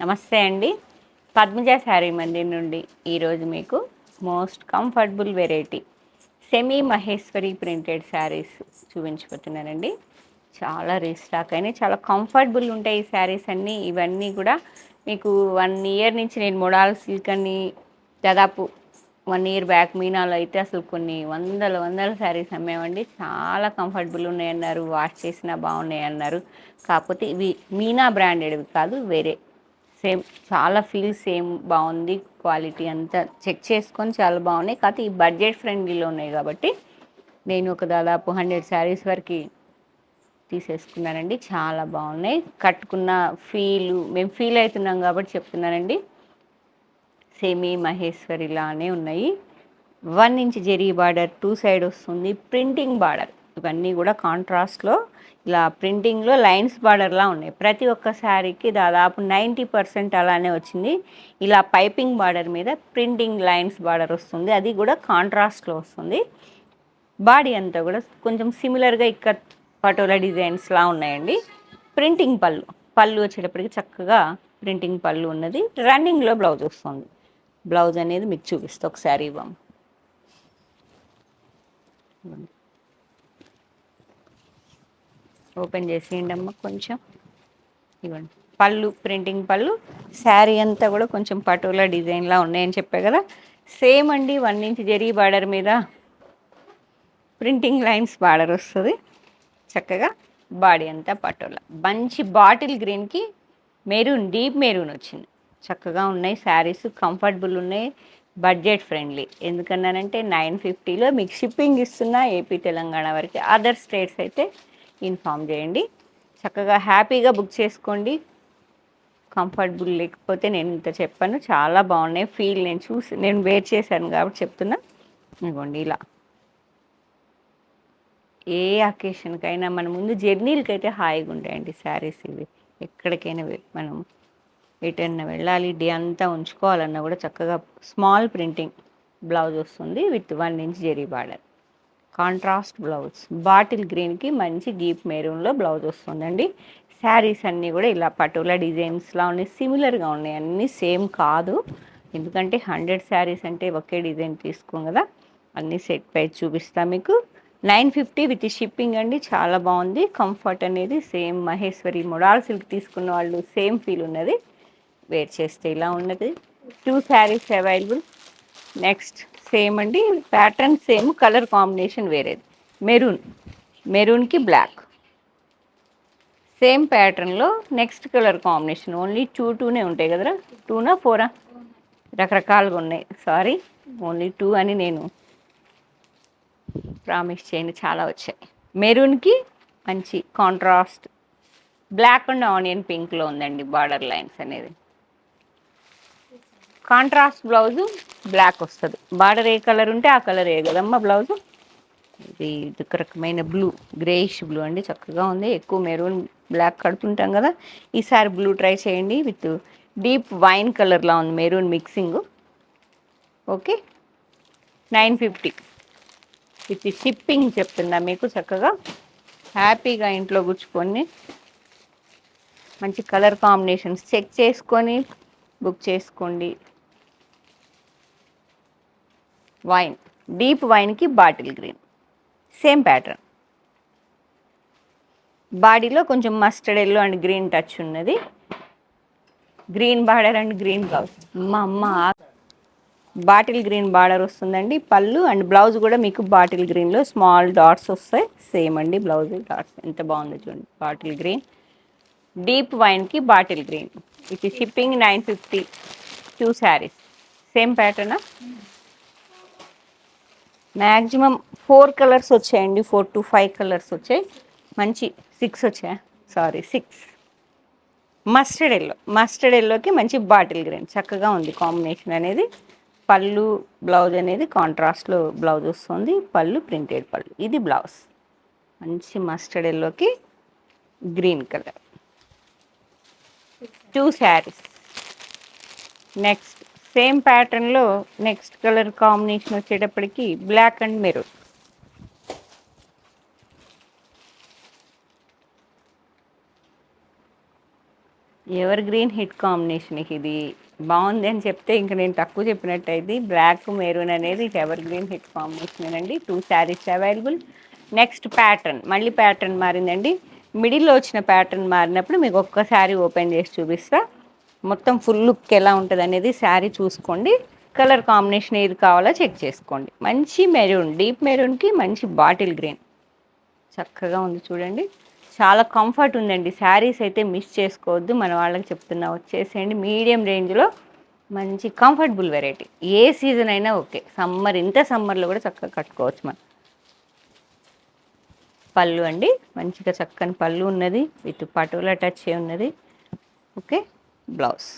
నమస్తే అండి. పద్మజ శారీ మందిర్ నుండి ఈరోజు మీకు most comfortable variety semi Maheshwari printed saris చూపించబోతున్నానండి. చాలా రీస్టాక్ అయినాయి, చాలా కంఫర్టబుల్ ఉంటాయి ఈ శారీస్ అన్నీ. ఇవన్నీ కూడా మీకు 1 ఇయర్ నుంచి నేను మోడల్ సిల్క్ అని దాదాపు 1 ఇయర్ బ్యాక్ మీనాలో అయితే అసలు కొన్ని వందల శారీస్ అమ్మేవండి. చాలా కంఫర్టబుల్ ఉన్నాయన్నారు, వాష్ చేసినా బాగున్నాయి అన్నారు. కాకపోతే ఇవి మీనా బ్రాండెడ్వి కాదు, వేరే సేమ్ చాలా ఫీల్ సేమ్ బాగుంది. క్వాలిటీ అంతా చెక్ చేసుకొని చాలా బాగున్నాయి. కాకపోతే ఈ బడ్జెట్ ఫ్రెండ్లీలో ఉన్నాయి కాబట్టి నేను ఒక దాదాపు 100 శారీస్ వరకు తీసేసుకున్నానండి. చాలా బాగున్నాయి. కట్టుకున్న మేము ఫీల్ అవుతున్నాం కాబట్టి చెప్తున్నానండి. సెమీ మహేశ్వరిలానే ఉన్నాయి. 1 ఇంచ్ జెరీ బార్డర్ 2 సైడ్ వస్తుంది. ప్రింటింగ్ బార్డర్ ఇవన్నీ కూడా కాంట్రాస్ట్లో ఇలా ప్రింటింగ్లో లైన్స్ బార్డర్లా ఉన్నాయి. ప్రతి ఒక్క శారీకి దాదాపు 90% అలానే వచ్చింది. ఇలా పైపింగ్ బార్డర్ మీద ప్రింటింగ్ లైన్స్ బార్డర్ వస్తుంది, అది కూడా కాంట్రాస్ట్లో వస్తుంది. బాడీ అంతా కూడా కొంచెం సిమిలర్గా ఇక్కడ పటోలా డిజైన్స్లా ఉన్నాయండి. ప్రింటింగ్ పళ్ళు వచ్చేటప్పటికి చక్కగా ప్రింటింగ్ పళ్ళు ఉన్నది. రన్నింగ్లో బ్లౌజ్ వస్తుంది. బ్లౌజ్ అనేది మీకు చూపిస్తా ఒకసారి. ఓపెన్ చేసేయండి అమ్మ కొంచెం. ఇవ్వండి పళ్ళు, ప్రింటింగ్ పళ్ళు. శారీ అంతా కూడా కొంచెం పటోలా డిజైన్లా ఉన్నాయని చెప్పా కదా. సేమ్ అండి, 1 ఇంచ్ జెరీ బార్డర్ మీద ప్రింటింగ్ లైన్స్ బార్డర్ వస్తుంది. చక్కగా బాడీ అంతా పటోలా. మంచి బాటిల్ గ్రీన్కి మెరూన్, డీప్ మెరూన్ వచ్చింది. చక్కగా ఉన్నాయి శారీస్, కంఫర్టబుల్ ఉన్నాయి, బడ్జెట్ ఫ్రెండ్లీ. ఎందుకన్నానంటే 950లో మీకు షిప్పింగ్ ఇస్తున్నా ఏపీ తెలంగాణ వరకు. అదర్ స్టేట్స్ అయితే ఇన్ఫామ్ చేయండి. చక్కగా హ్యాపీగా బుక్ చేసుకోండి. కంఫర్టబుల్ లేకపోతే నేను ఇంత చెప్పాను. చాలా బాగున్నాయి. ఫీల్ నేను వేర్ చేశాను కాబట్టి చెప్తున్నా. ఇవ్వండి ఇలా ఏ అకేషన్కైనా మన ముందు జర్నీలకైతే హాయిగా ఉంటాయండి శారీస్ ఇవి. ఎక్కడికైనా మనం ఎటన్నా వెళ్ళాలి, డే అంతా ఉంచుకోవాలన్నా కూడా చక్కగా స్మాల్ ప్రింటింగ్ బ్లౌజ్ వస్తుంది with 1 inch zari border. Contrast blouse bottle గ్రీన్కి మంచి డీప్ మెరూన్లో బ్లౌజ్ వస్తుందండి. శారీస్ అన్నీ కూడా ఇలా పటోలా డిజైన్స్లా ఉన్నాయి, సిమిలర్గా ఉన్నాయి. అన్నీ సేమ్ కాదు, ఎందుకంటే 100 శారీస్ అంటే ఒకే డిజైన్ తీసుకోం కదా. అన్నీ సెట్ ప్రైస్ చూపిస్తా మీకు. 950 విత్ షిప్పింగ్ అండి. చాలా బాగుంది. కంఫర్ట్ అనేది సేమ్ మహేశ్వరి మోడల్ సిల్క్ తీసుకున్న వాళ్ళు సేమ్ ఫీల్ ఉన్నది. వేర్ చేస్తే ఇలా ఉన్నది. 2 శారీస్ అవైలబుల్. నెక్స్ట్ సేమ్ అండి, ప్యాటర్న్ సేమ్, కలర్ కాంబినేషన్ వేరేది. మెరూన్కి బ్లాక్ సేమ్ ప్యాటర్న్లో నెక్స్ట్ కలర్ కాంబినేషన్. ఓన్లీ టూనే ఉంటాయి కదరా. 2నా 4 రకరకాలుగా ఉన్నాయి. సారీ, ఓన్లీ 2 అని నేను ప్రామిస్ చేయండి. చాలా వచ్చాయి. మెరూన్కి మంచి కాంట్రాస్ట్ బ్లాక్ అండ్ ఆనియన్ పింక్లో ఉందండి బార్డర్ లైన్స్ అనేది. కాంట్రాస్ట్ బ్లౌజు బ్లాక్ వస్తుంది. బార్డర్ ఏ కలర్ ఉంటే ఆ కలర్ ఏ కదమ్మా బ్లౌజు. ఇది ఒక రకమైన బ్లూ, గ్రేయిష్ బ్లూ అండి. చక్కగా ఉంది. ఎక్కువ మెరూన్ బ్లాక్ కడుతుంటాం కదా, ఈసారి బ్లూ ట్రై చేయండి. విత్ డీప్ వైన్ కలర్లా ఉంది, maroon mixing. Okay, 950 with shipping చెప్తున్నా మీకు. చక్కగా హ్యాపీగా ఇంట్లో కూర్చుకొని మంచి కలర్ కాంబినేషన్స్ చెక్ చేసుకొని బుక్ చేసుకోండి. వైన్, డీప్ వైన్కి బాటిల్ గ్రీన్ సేమ్ ప్యాటర్న్. బాడీలో కొంచెం mustard yellow and green touch ఉన్నది. Green border and green blouse. Bottle green border వస్తుందండి. పళ్ళు అండ్ బ్లౌజ్ కూడా మీకు బాటిల్ గ్రీన్లో స్మాల్ డాట్స్ వస్తాయి. సేమ్ అండి బ్లౌజ్ డాట్స్. ఎంత బాగుంది చూడండి. బాటిల్ గ్రీన్, డీప్ వైన్కి బాటిల్ గ్రీన్. ఇది shipping 950. 2 saris same pattern. Maximum 4 colours వచ్చాయండి. 4 to 5 కలర్స్ వచ్చాయి. మంచి 6 వచ్చాయి. సారీ 6. మస్టర్డ్ ఎల్లోకి మంచి బాటిల్ గ్రీన్. చక్కగా ఉంది కాంబినేషన్ అనేది. పళ్ళు బ్లౌజ్ అనేది కాంట్రాస్ట్లో బ్లౌజ్ వస్తుంది. పళ్ళు ప్రింటెడ్ పళ్ళు. ఇది బ్లౌజ్ మంచి మస్టర్డ్ ఎల్లోకి green colour. 2 saris. Next same ప్యాటర్న్లో నెక్స్ట్ కలర్ కాంబినేషన్ వచ్చేటప్పటికి black and maroon. Evergreen hit కాంబినేషన్కి ఇది బాగుంది అని చెప్తే ఇంకా నేను తక్కువ చెప్పినట్టయితే బ్లాక్ మెరూన్ అనేది ఎవర్ గ్రీన్ హిట్ కాంబినేషన్ అండి. 2 శారీస్ అవైలబుల్. నెక్స్ట్ ప్యాటర్న్ మళ్ళీ ప్యాటర్న్ మారిందండి. మిడిల్లో వచ్చిన ప్యాటర్న్ మారినప్పుడు మీకు ఒక్క శారీ ఓపెన్ చేసి చూపిస్తా. మొత్తం ఫుల్ లుక్ ఎలా ఉంటుంది అనేది శారీ చూసుకోండి. కలర్ కాంబినేషన్ ఏది కావాలో చెక్ చేసుకోండి. మంచి మెరూన్, డీప్ మెరూన్కి మంచి బాటిల్ గ్రీన్ చక్కగా ఉంది చూడండి. చాలా కంఫర్ట్ ఉందండి. శారీస్ అయితే మిస్ చేసుకోవద్దు. మన వాళ్ళకి చెప్తున్నా, వచ్చేసేయండి. మీడియం రేంజ్లో మంచి కంఫర్టబుల్ వెరైటీ. ఏ సీజన్ అయినా ఓకే. సమ్మర్, ఇంత సమ్మర్లో కూడా చక్కగా కట్టుకోవచ్చు మనం. పళ్ళు అండి, మంచిగా చక్కని పళ్ళు ఉన్నది, విత్ పటోలా టచ్ ఉన్నది. Okay, blouse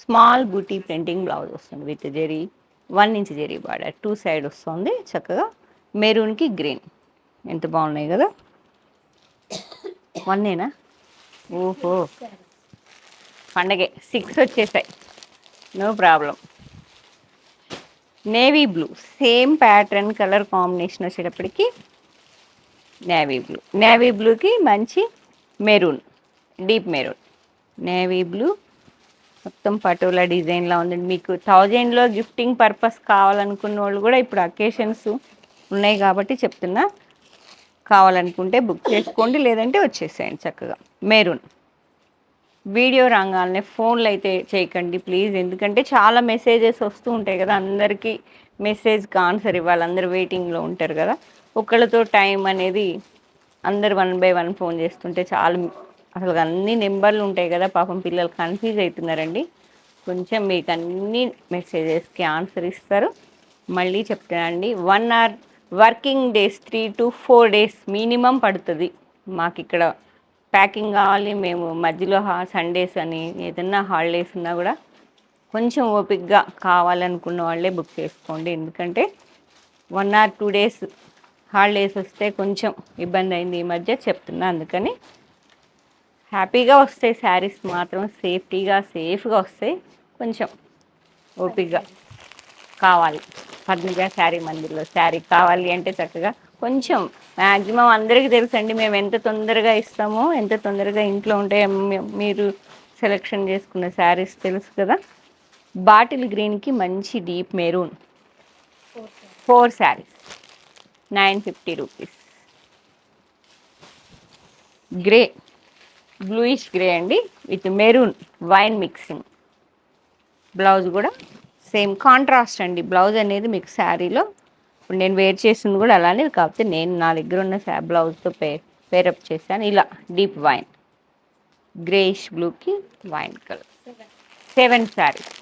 small buti printing blouse వస్తుంది with zari, 1 inch zari border, 2 side వస్తుంది చక్కగా. మెరూన్కి గ్రీన్ ఎంత బాగున్నాయి కదా. 1ఏనా? ఓహో, పండగే 6 వచ్చేసాయి, no problem. Navy blue, same pattern colour combination వచ్చేటప్పటికి నేవీ బ్లూ. నేవీ బ్లూకి మంచి maroon, deep maroon. Navy blue మొత్తం పటోలా డిజైన్లా ఉందండి. మీకు 1000లో గిఫ్టింగ్ పర్పస్ కావాలనుకున్న వాళ్ళు కూడా ఇప్పుడు అకేషన్స్ ఉన్నాయి కాబట్టి చెప్తున్నా. కావాలనుకుంటే బుక్ చేసుకోండి, లేదంటే వచ్చేసేయండి చక్కగా. మెరూన్. వీడియో రాగానే ఫోన్లు అయితే చేయకండి ప్లీజ్, ఎందుకంటే చాలా మెసేజెస్ వస్తూ ఉంటాయి కదా. అందరికీ మెసేజ్కి ఆన్సర్ ఇవ్వాలి, అందరు వెయిటింగ్లో ఉంటారు కదా. ఒకళ్ళతో టైం అనేది, అందరు 1 బై 1 ఫోన్ చేస్తుంటే చాలా, అసలు అన్ని నెంబర్లు ఉంటాయి కదా, పాపం పిల్లలు కన్ఫ్యూజ్ అవుతున్నారండి. కొంచెం మీకు అన్ని మెసేజెస్కి ఆన్సర్ ఇస్తారు. మళ్ళీ చెప్తానండి, 1 hour working days, 3 to 4 days minimum పడుతుంది మాకు ఇక్కడ ప్యాకింగ్ కావాలి. మేము మధ్యలో సండేస్ అని ఏదన్నా హాలిడేస్ ఉన్నా కూడా కొంచెం ఓపిక్గా కావాలనుకున్న వాళ్ళే బుక్ చేసుకోండి. ఎందుకంటే 1 or 2 డేస్ హాలిడేస్ వస్తే కొంచెం ఇబ్బంది అయింది ఈ మధ్య, చెప్తున్నా. అందుకని హ్యాపీగా వస్తాయి శారీస్ మాత్రం, సేఫ్గా వస్తాయి. కొంచెం ఓపిక్గా కావాలి. పద్మజ శారీ మందిర్లో శారీ కావాలి అంటే చక్కగా కొంచెం, మ్యాక్సిమం అందరికీ తెలుసండి మేము ఎంత తొందరగా ఇస్తామో, ఎంత తొందరగా ఇంట్లో ఉంటే. మీరు సెలెక్షన్ చేసుకున్న శారీస్ తెలుసు కదా. బాటిల్ గ్రీన్కి మంచి deep maroon, 4 saris, 950 rupees. Grey, bluish grey అండి, with maroon wine mixing. Blouse కూడా సేమ్ కాంట్రాస్ట్ అండి. బ్లౌజ్ అనేది మీకు శారీలో, ఇప్పుడు నేను వేర్ చేసింది కూడా అలానే, కాకపోతే నేను నా దగ్గర ఉన్న బ్లౌజ్తో పేరప్ చేశాను. ఇలా డీప్ వైన్, గ్రేయిష్ బ్లూకి వైన్ కలర్, 7 శారీస్.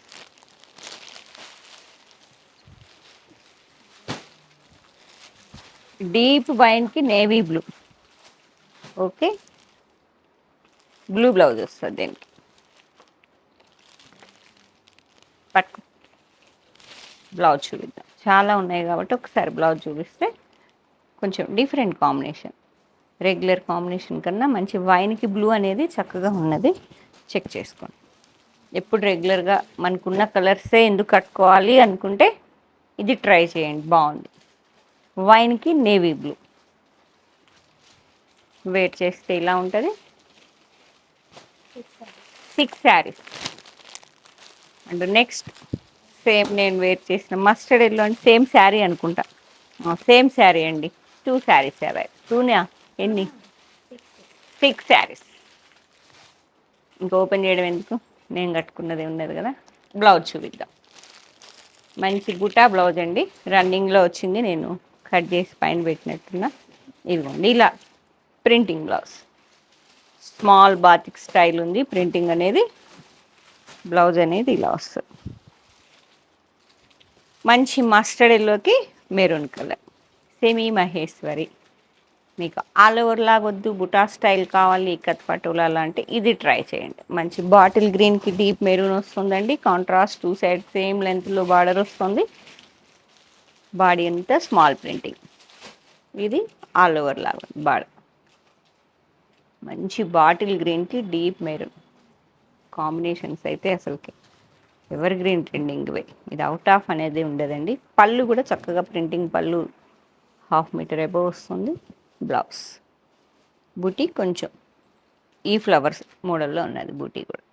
డీప్ వైన్కి navy blue. Okay, blue blouse వస్తుంది దీనికి. పట్టు బ్లౌజ్ చూపిద్దాం, చాలా ఉన్నాయి కాబట్టి ఒకసారి బ్లౌజ్ చూపిస్తే కొంచెం డిఫరెంట్ కాంబినేషన్. రెగ్యులర్ కాంబినేషన్ కన్నా మంచి వైన్కి బ్లూ అనేది చక్కగా ఉన్నది, చెక్ చేసుకోండి. ఎప్పుడు రెగ్యులర్గా మనకున్న కలర్సే ఎందుకు కట్టుకోవాలి అనుకుంటే ఇది ట్రై చేయండి, బాగుంది. వైన్కి నేవీ బ్లూ, వెయిట్ చేస్తే ఇలా ఉంటుంది. 6 శారీస్. అండ్ నెక్స్ట్ సేమ్ నేను వేర్ చేసిన మస్టర్డ్ ఎల్లో అంటే సేమ్ శారీ అనుకుంటా. సేమ్ శారీ అండి, 2 శారీస్ అవే. 2నా ఎన్ని? 6 శారీస్. ఇంకా ఓపెన్ చేయడం ఎందుకు, నేను కట్టుకున్నది ఉన్నది కదా. బ్లౌజ్ చూపిద్దాం. మంచి బుటా బ్లౌజ్ అండి, రన్నింగ్లో వచ్చింది, నేను కట్ చేసి పైన పెట్టినట్టున్నా. ఇదిగోండి ఇలా printing blouse, small batik style ఉంది ప్రింటింగ్ అనేది. బ్లౌజ్ అనేది ఇలా వస్తుంది, మంచి మస్టర్డ్ ఎల్లోకి మెరూన్ కలర్, సెమీ మహేశ్వరి. మీకు ఆల్ ఓవర్ లాగా వద్దు, బుటా స్టైల్ కావాలి, ఇక్కత్ పటోలా లాంటి, ఇది ట్రై చేయండి. మంచి బాటిల్ గ్రీన్కి డీప్ మెరూన్ వస్తుందండి, కాంట్రాస్ట్ 2 సైడ్ సేమ్ లెంత్లో బార్డర్ వస్తుంది. బాడీ అంతా స్మాల్ ప్రింటింగ్, ఇది ఆల్ ఓవర్ లాగా బార్డర్. మంచి బాటిల్ గ్రీన్కి డీప్ మెరూన్ కాంబినేషన్స్ అయితే అసలుకి ఎవర్ గ్రీన్ ట్రెండింగ్ వే. ఇది అవుట్ ఆఫ్ అనేది ఉండదండి. పళ్ళు కూడా చక్కగా ప్రింటింగ్ పళ్ళు, 1/2 మీటర్ అబోవ్ వస్తుంది. బ్లౌజ్ బుటీ కొంచెం ఈ ఫ్లవర్స్ మోడల్లో ఉన్నది బూటీ కూడా.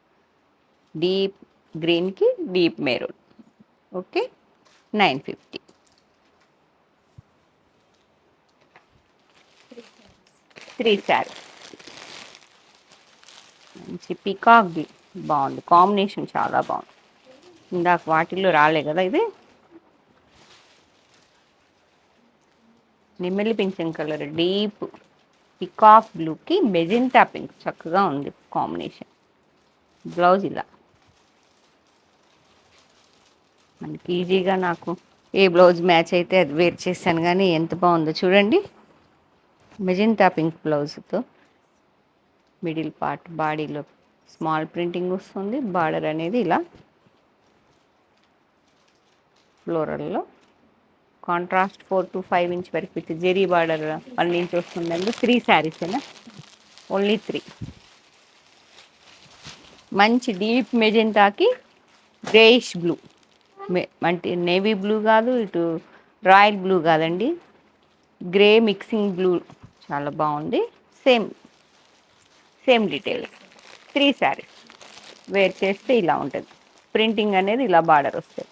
డీప్ గ్రీన్కి డీప్ మెరూన్. ఓకే, 950. 3 శారీ. మంచి పికాక్ బాగుంది కాంబినేషన్, చాలా బాగుంది. ఇందాక వాటిల్లో రాలే కదా ఇది. నిమ్మలి పింఛన్ కలర్, డీప్ పికాక్ బ్లూకి మెజెంటా పింక్, చక్కగా ఉంది కాంబినేషన్. బ్లౌజ్ ఇలా మనకి ఈజీగా నాకు ఏ బ్లౌజ్ మ్యాచ్ అయితే అది వేర్ చేశాను, కానీ ఎంత బాగుందో చూడండి. మెజెంటా పింక్ బ్లౌజ్తో మిడిల్ పార్ట్ బాడీలో స్మాల్ ప్రింటింగ్ వస్తుంది. బార్డర్ అనేది ఇలా ఫ్లోరల్లో కాంట్రాస్ట్ 4 to 5 ఇంచ్ వరకు విత్ జెరీ బార్డర్ 1 ఇంచ్ వస్తుందండి. 3 శారీస్ అయినా, ఓన్లీ 3. మంచి డీప్ మెజెంటాకి గ్రేయిష్ బ్లూ, అంటే నేవీ బ్లూ కాదు, ఇటు రాయల్ బ్లూ కాదండి, గ్రే మిక్సింగ్ బ్లూ, చాలా బాగుంది. Same same detail. 3 saris wear చేస్తే ఇలా ఉంటుంది. ప్రింటింగ్ అనేది ఇలా బార్డర్ వస్తుంది.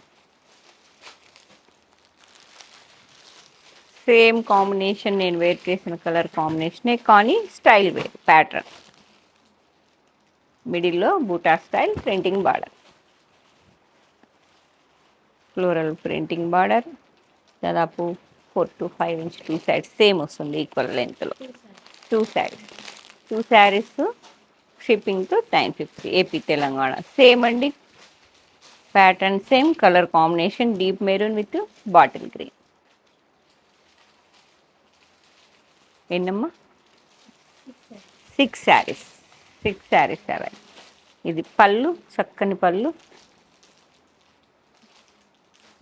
సేమ్ కాంబినేషన్, నేను వేర్ చేసిన కలర్ కాంబినేషనే, కానీ స్టైల్ వేర్ ప్యాటర్న్. మిడిల్లో బూటా style printing border, floral printing border. దాదాపు 4 to 5 ఇంచ్ 2 సైడ్స్ సేమ్ వస్తుంది ఈక్వల్ లెంత్లో. 2 శారీస్. 2 శారీస్ షిప్పింగ్తో 950 ఏపీ తెలంగాణ. సేమ్ అండి pattern, same colour combination, deep maroon with bottle green. ఏంటమ్మా? 6 శారీస్. 6 శారీస్ అవే. ఇది పళ్ళు, చక్కని పళ్ళు,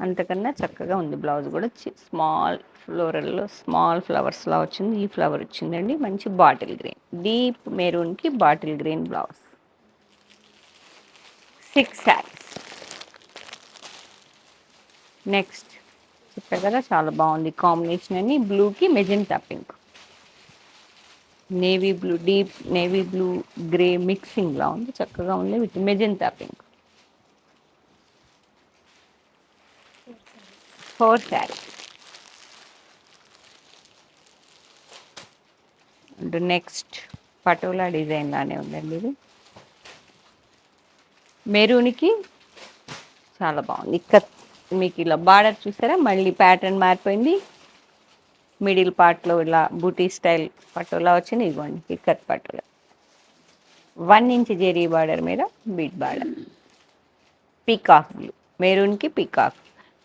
అంతకన్నా చక్కగా ఉంది. బ్లౌజ్ కూడా స్మాల్ ఫ్లోరల్లో స్మాల్ ఫ్లవర్స్లా వచ్చింది. ఈ ఫ్లవర్ వచ్చిందండి. మంచి బాటిల్ గ్రీన్, డీప్ మెరూన్కి bottle green blouse. 6 saris. Next చెప్పా కదా, చాలా బాగుంది కాంబినేషన్ అని. బ్లూకి magenta pink, navy blue, deep navy blue grey మిక్సింగ్లా ఉంది, చక్కగా ఉంది with magenta pink. 4 saris. And next Patola design లానే ఉందండి ఇది. మెరూన్కి చాలా బాగుంది. ఇక్కడ మీకు ఇలా బార్డర్ చూసారా, మళ్ళీ ప్యాటర్న్ మారిపోయింది. మిడిల్ పార్ట్లో ఇలా బూటీ స్టైల్ పటోలా వచ్చింది. ఇదిగోండి ఇక్కత్ పటోలా, 1 ఇంచ్ జెరీ బార్డర్ మీద బీట్ బార్డర్. పీకాక్ బ్లూ, మెరూన్కి పీకాక్.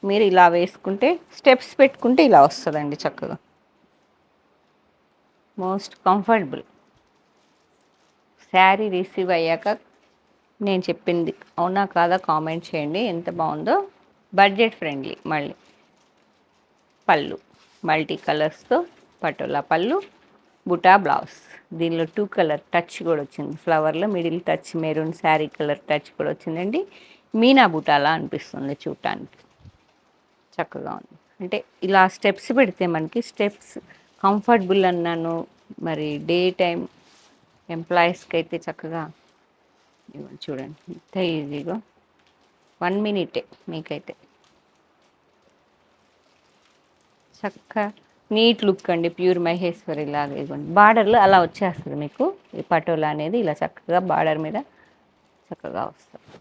మీరు ఇలా వేసుకుంటే, స్టెప్స్ పెట్టుకుంటే ఇలా వస్తుందండి చక్కగా. Most comfortable. శారీ రిసీవ్ అయ్యాక నేను చెప్పింది అవునా కాదా కామెంట్ చేయండి, ఎంత బాగుందో. Budget friendly. మళ్ళీ పళ్ళు మల్టీ కలర్స్తో పటోలా పళ్ళు, బుటా బ్లౌజ్. దీనిలో 2 కలర్ టచ్ కూడా వచ్చింది. ఫ్లవర్లో middle touch maroon, sari colour touch కూడా వచ్చిందండి. మీనా బుటాలా అనిపిస్తుంది చూడటానికి, చక్కగా ఉంది. అంటే ఇలా స్టెప్స్ పెడితే మనకి స్టెప్స్ కంఫర్టబుల్ అన్నాను. మరి డే టైం ఎంప్లాయీస్కి అయితే చక్కగా చూడండి, ఇంత ఈజీగా 1 మినిటే మీకైతే చక్కగా నీట్ లుక్ అండి. ప్యూర్ మహేశ్వరి లాగా ఇవ్వండి. బార్డర్లో అలా వచ్చేస్తుంది మీకు. ఈ పటోలా అనేది ఇలా చక్కగా బార్డర్ మీద చక్కగా వస్తుంది.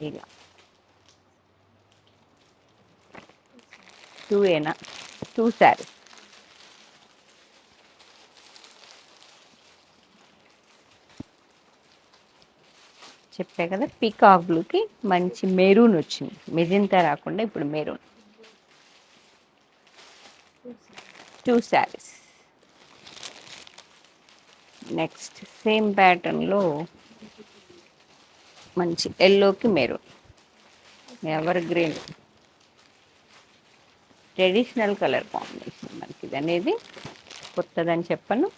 ఇలా 2 శారీస్. చెప్పా కదా, పీకాక్ బ్లూకి మంచి మెరూన్ వచ్చింది. మెజెంటా రాకుండా ఇప్పుడు మెరూన్. 2 శారీస్. నెక్స్ట్ సేమ్ ప్యాటర్న్లో మంచి ఎల్లోకి maroon, ever green, traditional colour combination మనకి. ఇది అనేది కొత్తదని చెప్పను,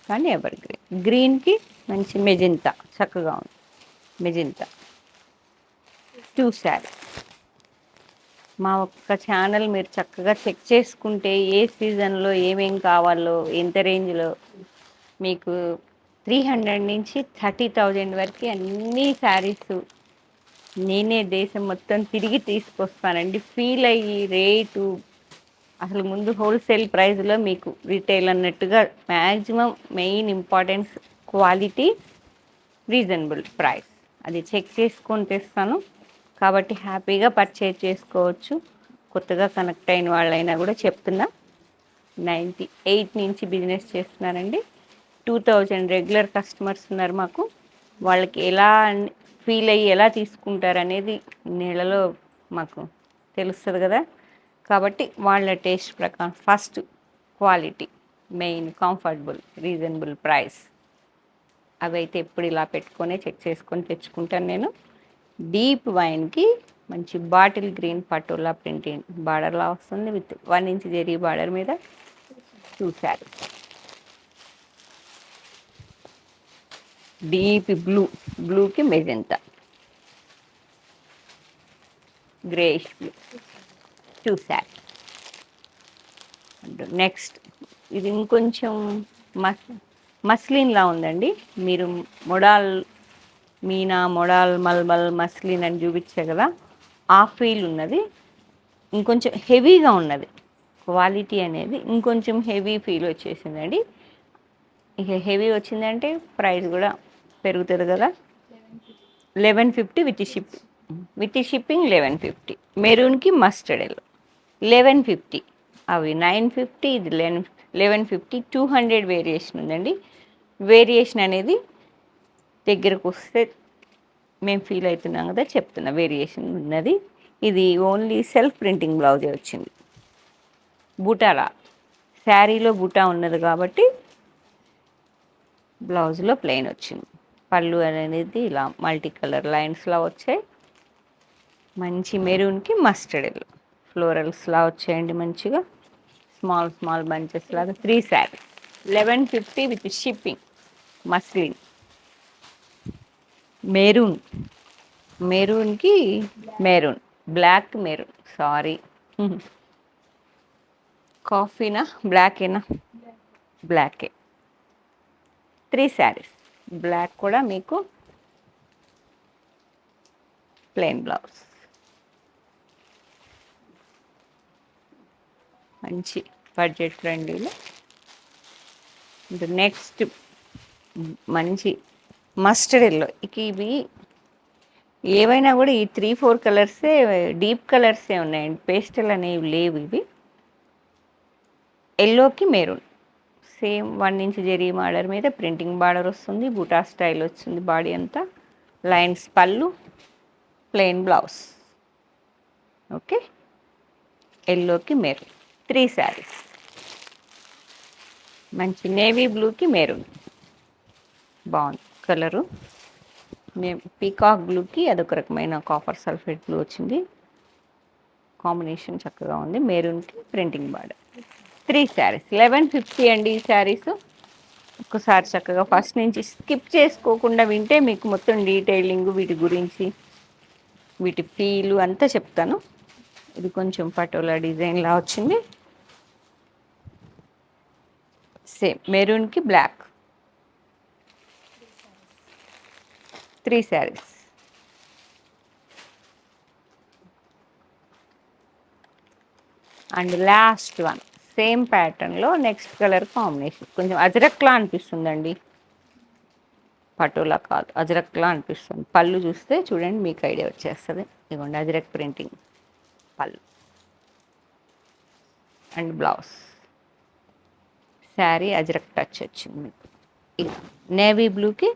కానీ ఎవర్ గ్రీన్. గ్రీన్కి మంచి మెజెంటా, చక్కగా ఉంది మెజెంటా. 2 శారీస్. మా ఒక్క ఛానల్ మీరు చక్కగా చెక్ చేసుకుంటే ఏ సీజన్లో ఏమేం కావాలో, ఎంత రేంజ్లో మీకు 300 నుంచి 30,000 వరకు అన్ని శారీస్ నేనే దేశం మొత్తం తిరిగి తీసుకొస్తానండి. ఫీల్ అయ్యి రేటు అసలు ముందు హోల్సేల్ ప్రైస్‌లో మీకు రిటైల్ అన్నట్టుగా maximum main importance quality, reasonable price. అది చెక్ చేసుకొని తెస్తాను. కాబట్టి హ్యాపీగా పర్చేజ్ చేసుకోవచ్చు. కొత్తగా కనెక్ట్ అయిన వాళ్ళైనా కూడా చెప్తున్నా. 98 నుంచి బిజినెస్ చేస్తున్నానండి. 2000 రెగ్యులర్ కస్టమర్స్ ఉన్నారు మాకు. వాళ్ళకి ఎలా ఫీల్ అయ్యి ఎలా తీసుకుంటారనేది నెలలో మాకు తెలుస్తుంది కదా. కాబట్టి వాళ్ళ టేస్ట్ ప్రకారం first quality, main comfortable, reasonable price అవైతే ఎప్పుడు ఇలా పెట్టుకొని చెక్ చేసుకొని తెచ్చుకుంటాను నేను. డీప్ వైన్కి మంచి బాటిల్ గ్రీన్ పటోలా ప్రింటింగ్ బార్డర్లా వస్తుంది విత్ 1 ఇంచ్ జెరీ బార్డర్ మీద చూశారు. డీప్ బ్లూకి మెజెంతా, గ్రేష్ బ్లూ చూశారు. నెక్స్ట్ ఇది ఇంకొంచెం మస్లిన్లా ఉందండి. మీరు మొడాల్ మీనా, మొడాల్, మల్మల్, మస్లిన్ అని చూపించే కదా, ఆ ఫీల్ ఉన్నది. ఇంకొంచెం హెవీగా ఉన్నది క్వాలిటీ అనేది, ఇంకొంచెం హెవీ ఫీల్ వచ్చేసిందండి. ఇక హెవీ వచ్చిందంటే ప్రైస్ కూడా పెరుగుతుంది కదా. 1150 విత్ షిప్పింగ్ 1150. మెరూన్కి మస్టర్డ్ ఎల్లో 1150. అవి 950, ఇది 1150. 200 వేరియేషన్ ఉందండి. వేరియేషన్ అనేది దగ్గరకు వస్తే మేము ఫీల్ అవుతున్నాం కదా, చెప్తున్నా వేరియేషన్ ఉన్నది. ఇది ఓన్లీ సెల్ఫ్ ప్రింటింగ్ బ్లౌజే వచ్చింది. బూటాలా శారీలో బూటా ఉన్నది కాబట్టి బ్లౌజ్లో ప్లెయిన్ వచ్చింది. పళ్ళు అనేది ఇలా మల్టీ కలర్ లైన్స్లా వచ్చాయి. మంచి మెరూన్కి మస్టర్డ్ ఎల్లో ఫ్లోరల్స్లా వచ్చాయండి. మంచిగా స్మాల్ స్మాల్ బంచెస్ లాగా 3 sari 1150 with shipping. Muslin maroon, మెరూన్కి మెరూన్, బ్లాక్ మెరూన్, సారీ కాఫీనా బ్లాకేనా, బ్లాకే. 3 శారీస్. బ్లాక్ కూడా మీకు ప్లెయిన్ బ్లౌజ్, మంచి బడ్జెట్ ఫ్రెండ్లీలో. నెక్స్ట్ మంచి మస్టర్డ్ ఎల్లో. ఇక ఇవి ఏవైనా కూడా ఈ 3-4 కలర్సే డీప్ కలర్సే ఉన్నాయండి, పేస్టల్ అనేవి లేవు. ఇవి ఎల్లోకి maroon same 1 inch zari border మీద ప్రింటింగ్ బార్డర్ వస్తుంది. బూటా స్టైల్ వచ్చింది బాడీ అంతా. లైన్స్ పళ్ళు, ప్లెయిన్ బ్లౌజ్. ఓకే, ఎల్లోకి మెరూన్ 3 శారీస్. మంచి నేవీ బ్లూకి మెరూన్ బాగుంది కలరు. పీకాక్ బ్లూకి అదొక రకమైన కాపర్ సల్ఫేట్ బ్లూ వచ్చింది. కాంబినేషన్ చక్కగా ఉంది. మెరూన్కి ప్రింటింగ్ బార్డర్. 3 శారీస్ 1150 అండి. ఈ శారీస్ ఒక్కసారి చక్కగా ఫస్ట్ నుంచి స్కిప్ చేసుకోకుండా వింటే మీకు మొత్తం డీటెయిలింగ్ వీటి గురించి, వీటి ఫీలు అంతా చెప్తాను. ఇది కొంచెం పటోలా డిజైన్లా వచ్చింది. సేమ్ మెరూన్కి black 3 saris. And last one same ప్యాటర్న్లో నెక్స్ట్ కలర్ కాంబినేషన్ కొంచెం అజరక్లా అనిపిస్తుందండి. పటోలా కాదు, అజరక్లా అనిపిస్తుంది. పళ్ళు చూస్తే చూడండి మీకు ఐడియా వచ్చేస్తుంది. ఇదిగోండి అజరక్ ప్రింటింగ్ పళ్ళు and blouse. Sari ajrakh touch వచ్చింది మీకు. నేవీ బ్లూకి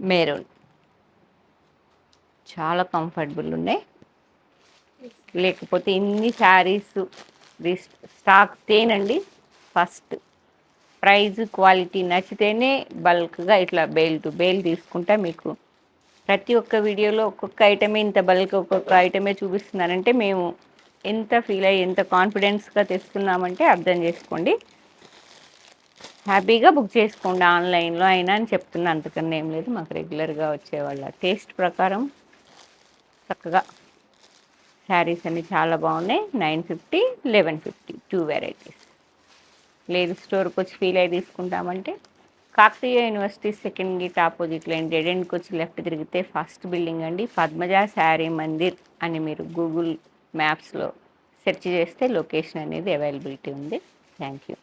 మెరూన్ చాలా కంఫర్టబుల్ ఉన్నాయి. లేకపోతే ఇన్ని శారీస్ స్టాక్ తేనండి. ఫస్ట్ ప్రైజ్ క్వాలిటీ నచ్చితేనే బల్క్గా ఇట్లా బేల్ టు బేల్ తీసుకుంటా. మీకు ప్రతి ఒక్క వీడియోలో ఒక్కొక్క ఐటమే ఇంత బల్క్, ఒక్కొక్క ఐటమే చూపిస్తున్నానంటే మేము ఎంత ఫీల్ అయ్యి ఎంత కాన్ఫిడెన్స్గా తెస్తున్నామంటే అర్థం చేసుకోండి. హ్యాపీగా బుక్ చేసుకోండి ఆన్లైన్లో అయినా అని చెప్తున్నా. అంతకన్నా ఏం లేదు. మాకు రెగ్యులర్గా వచ్చేవాళ్ళ టేస్ట్ ప్రకారం చక్కగా శారీస్ అన్ని చాలా బాగున్నాయి. 950, 1150 2 వెరైటీస్. లేదు స్టోర్కి వచ్చి ఫీల్ అయ్యి తీసుకుంటామంటే కాకతీయ యూనివర్సిటీ సెకండ్ గేట్ ఆపోజిట్లో డెడ్ ఎండ్కి వచ్చి లెఫ్ట్ తిరిగితే ఫస్ట్ బిల్డింగ్ అండి. పద్మజ శారీ మందిర్ అని మీరు గూగుల్ మ్యాప్స్లో సెర్చ్ చేస్తే లొకేషన్ అనేది అవైలబిలిటీ ఉంది. Thank you.